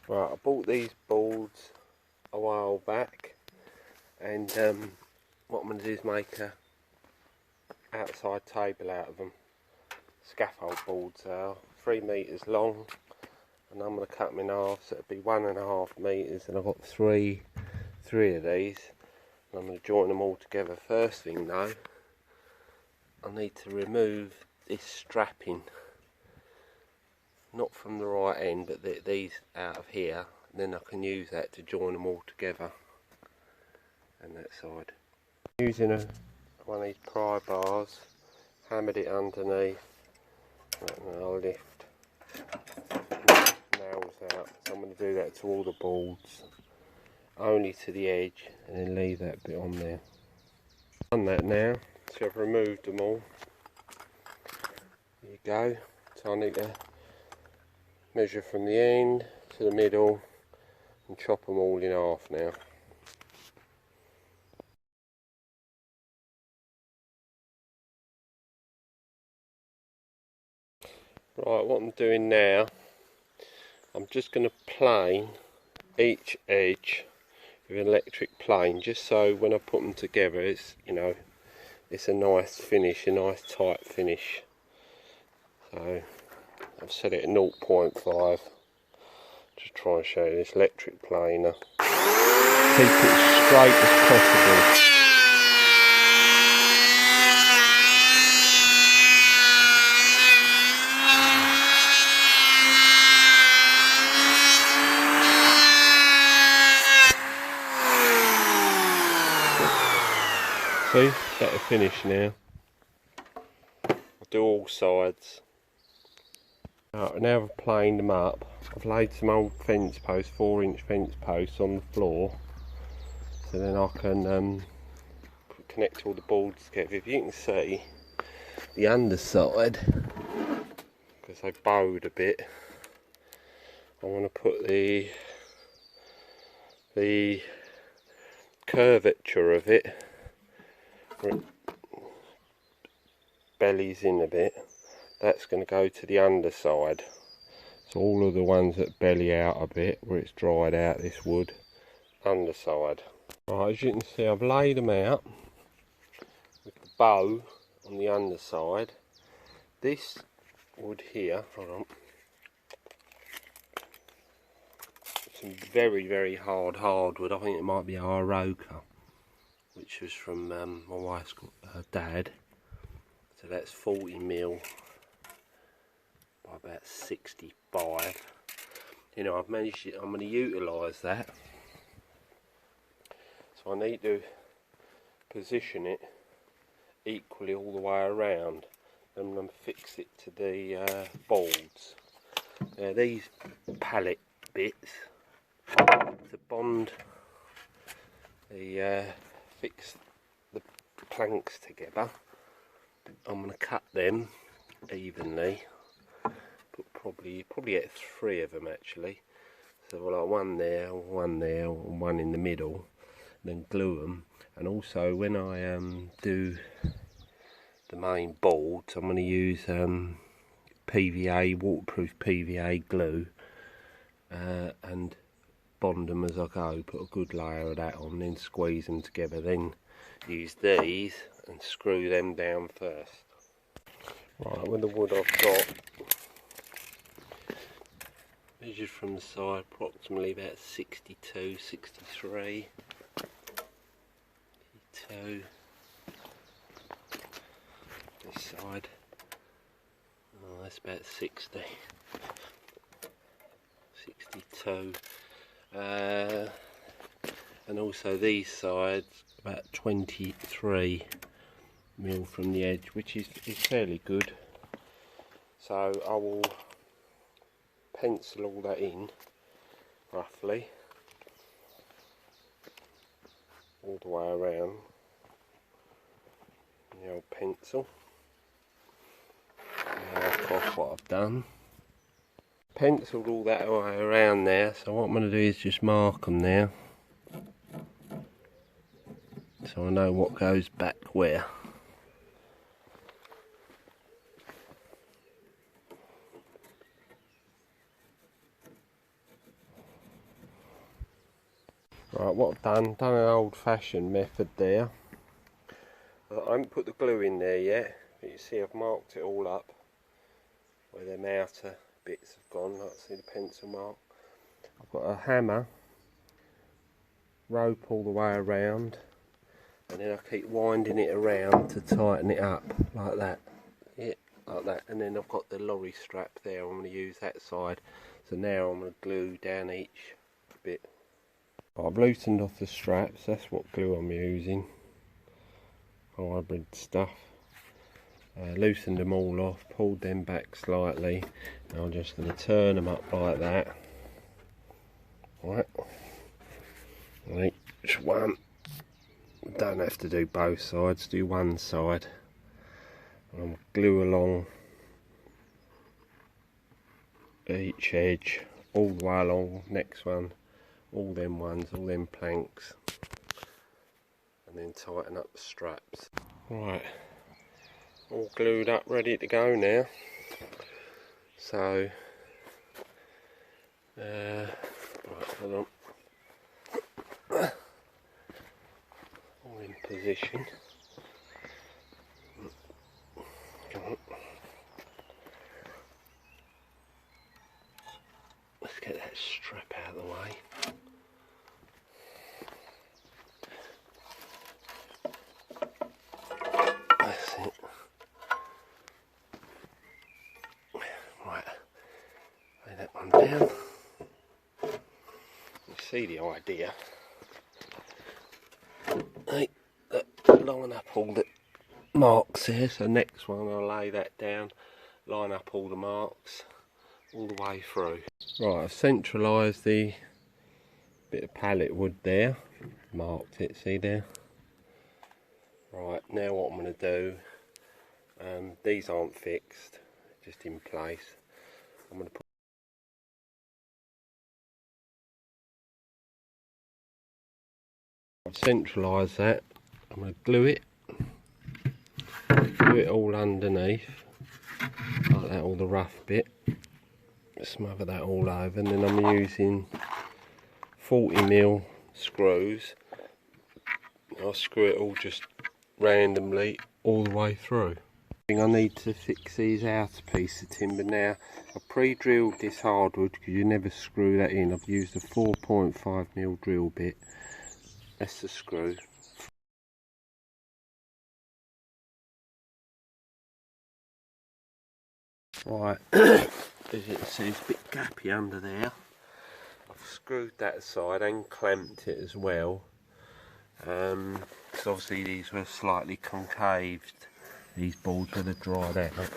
Right, I bought these boards a while back, and what I'm going to do is make a outside table out of them. Scaffold boards are 3 metres long, and I'm going to cut them in half, so it'll be 1.5 metres, and I've got three of these, and I'm going to join them all together. First thing though, I need to remove this strapping, not from the right end, but these out of here, and then I can use that to join them all together. And that side, using one of these pry bars, hammered it underneath, and I'll lift nails out. So I'm going to do that to all the boards, only to the edge, and then leave that bit on there. Done that now, so I've removed them all. There you go. So I need to measure from the end to the middle and chop them all in half now. Right, what I'm doing now, I'm just going to plane each edge with an electric plane, just so when I put them together, it's, you know, it's a nice finish, a nice tight finish. So I've set it at 0.5. Just try and show you this electric planer. Keep it as straight as possible. See, better finish now. I'll do all sides. Right, now I've planed them up. I've laid some old fence posts, 4-inch fence posts on the floor, so then I can connect all the boards together. If you can see the underside, because they bowed a bit, I want to put the curvature of it, where it bellies in a bit, that's going to go to the underside. So all of the ones that belly out a bit, where it's dried out, this wood, underside. Right, as you can see, I've laid them out with the bow on the underside. This wood here, hold on, some very hard hardwood. I think it might be Aroka, which was from my wife's dad. So that's 40mm by about 65. You know, I've managed it. I'm going to utilise that. So I need to position it equally all the way around, and I'm going to fix it to the boards. Now these pallet bits to bond the fix the planks together, I'm going to cut them evenly. Put probably get 3 of them actually. So like one there, and one in the middle. Then glue them. And also when I do the main boards, I'm going to use PVA, waterproof PVA glue, and bond them as I go. Put a good layer of that on, then squeeze them together. Then use these and screw them down first. Right, with the wood I've got, measured from the side, approximately about 62, 63. 62. This side, oh, that's about 60. 62. And also these sides, about 23mm from the edge, which is fairly good. So I will pencil all that in roughly all the way around the old pencil. Mark off what I've done. Penciled all that way around there, so what I'm going to do is just mark them now, so I know what goes back where. Right, what I've done an old fashioned method there. I haven't put the glue in there yet, but you see I've marked it all up where them outer bits have gone. Like, see the pencil mark. I've got a hammer, rope all the way around, and then I keep winding it around to tighten it up like that. Yeah, like that. And then I've got the lorry strap there. I'm going to use that side. So now I'm going to glue down each bit. I've loosened off the straps. That's what glue I'm using. Hybrid stuff. Loosened them all off, pulled them back slightly. Now I'm just going to turn them up like that. Right. Each one. Don't have to do both sides, do one side. And glue along each edge, all the way along, next one, all them ones, all them planks. And then tighten up the straps. Right. All glued up, ready to go now. So, right, hold on. All in position. Come on. Let's get that strap out of the way. That's it. Right, lay that one down. You see the idea. Hey, line up all the marks here, so next one I'll lay that down, line up all the marks all the way through. Right, I've centralised the bit of pallet wood there, marked it, see there? Right, now what I'm going to do, these aren't fixed, just in place. I'm going to put I've centralised that. I'm going to glue it all underneath, like that, all the rough bit. Smother that all over, and then I'm using 40mm screws. I'll screw it all just randomly all the way through. I need to fix these outer pieces of timber now. I've pre-drilled this hardwood because you never screw that in. I've used a 4.5mm drill bit. That's the screw. Right, as you can see, it's a bit gappy under there. I've screwed that aside and clamped it as well. Because obviously these were slightly concaved. These boards would have dried out.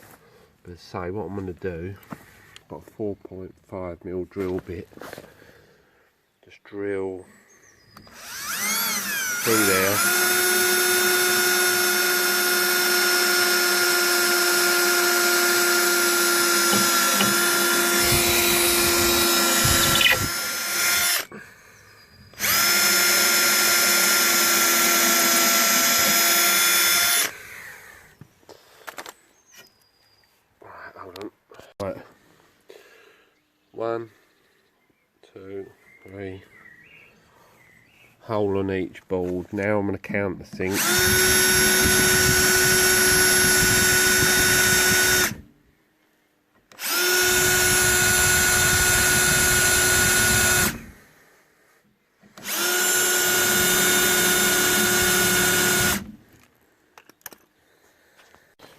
But so what I'm going to do, I've got a 4.5mm drill bit. Just drill through there. Right, 1, 2, 3, hole on each board. Now I'm going to count the sink.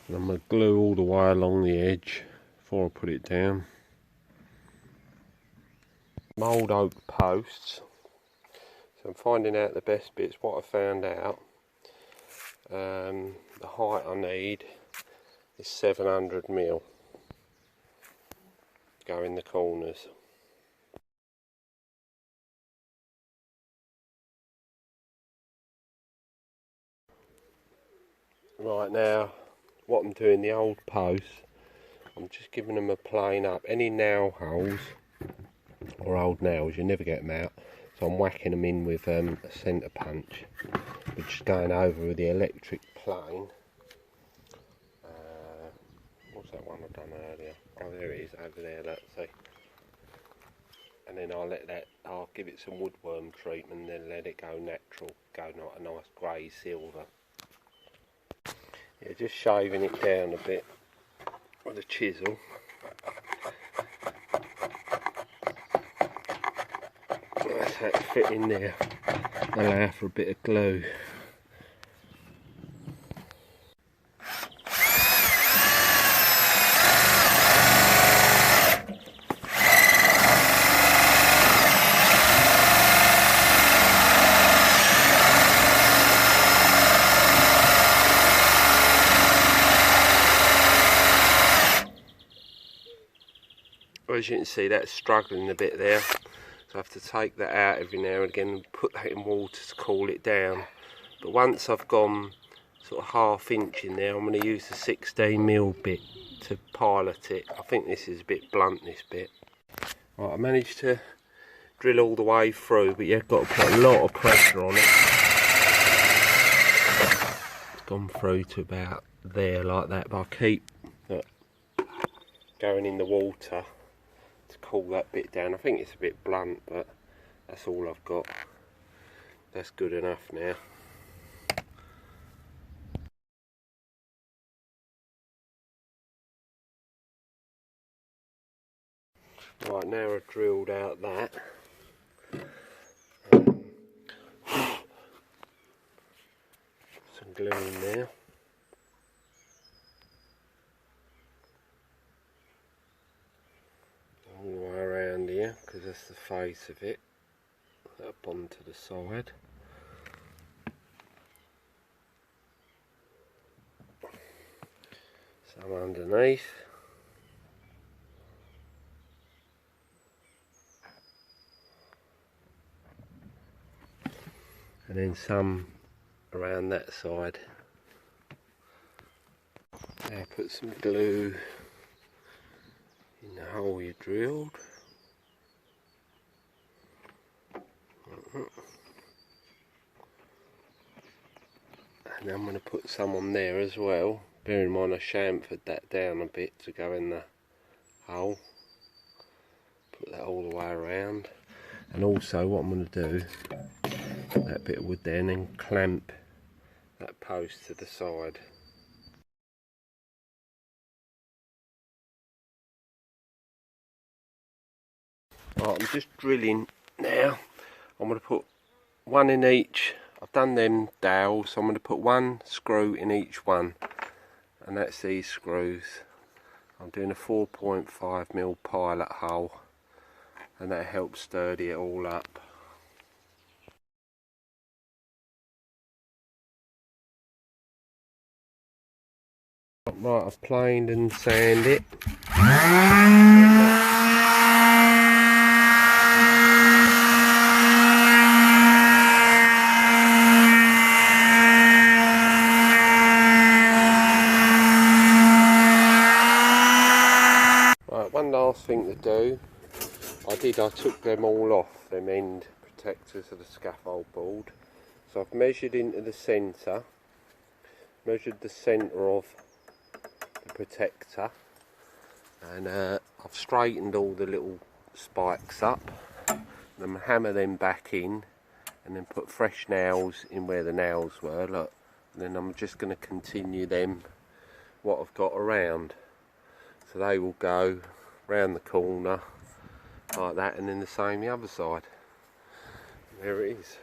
And I'm going to glue all the way along the edge before I put it down. Old oak posts. So I'm finding out the best bits. What I found out, the height I need is 700mm. Go in the corners. Right, now what I'm doing, the old posts, I'm just giving them a plane up. Any nail holes or old nails, you never get them out, so I'm whacking them in with a centre punch. We're just going over with the electric plane. What's that one I've done earlier? Oh, there it is, over there, let's see. And then I'll let that I'll give it some woodworm treatment and then let it go natural, go like a nice grey silver. Yeah, just shaving it down a bit with a chisel. That's how it fit in there. Allow for a bit of glue. As you can see, that's struggling a bit there, so I have to take that out every now and again and put that in water to cool it down. But once I've gone sort of ½ inch in there, I'm going to use the 16mm bit to pilot it. I think this is a bit blunt, this bit. Right, I managed to drill all the way through, but you've got to put a lot of pressure on it. It's gone through to about there like that, but I keep going in the water to cool that bit down. I think it's a bit blunt, but that's all I've got. That's good enough now. Right, now I've drilled out that. Some glue in there. All the way around here, because that's the face of it. Up onto the side. Some underneath. And then some around that side. Now put some glue in the hole you drilled. And I'm going to put some on there as well. Bear in mind I chamfered that down a bit to go in the hole. Put that all the way around. And also what I'm going to do, put that bit of wood there and then clamp that post to the side. Right, I'm just drilling now. I'm going to put one in each. I've done them dowels, so I'm going to put one screw in each one, and that's these screws. I'm doing a 4.5mm pilot hole, and that helps sturdy it all up. Right, I've planed and sanded it. One last thing to do, I took them all off, them end protectors of the scaffold board. So I've measured into the centre, measured the centre of the protector, and I've straightened all the little spikes up, and I'm hammer them back in, and then put fresh nails in where the nails were, look, and then I'm just going to continue them, what I've got around. So they will go round the corner like that, and then the same the other side. There it is.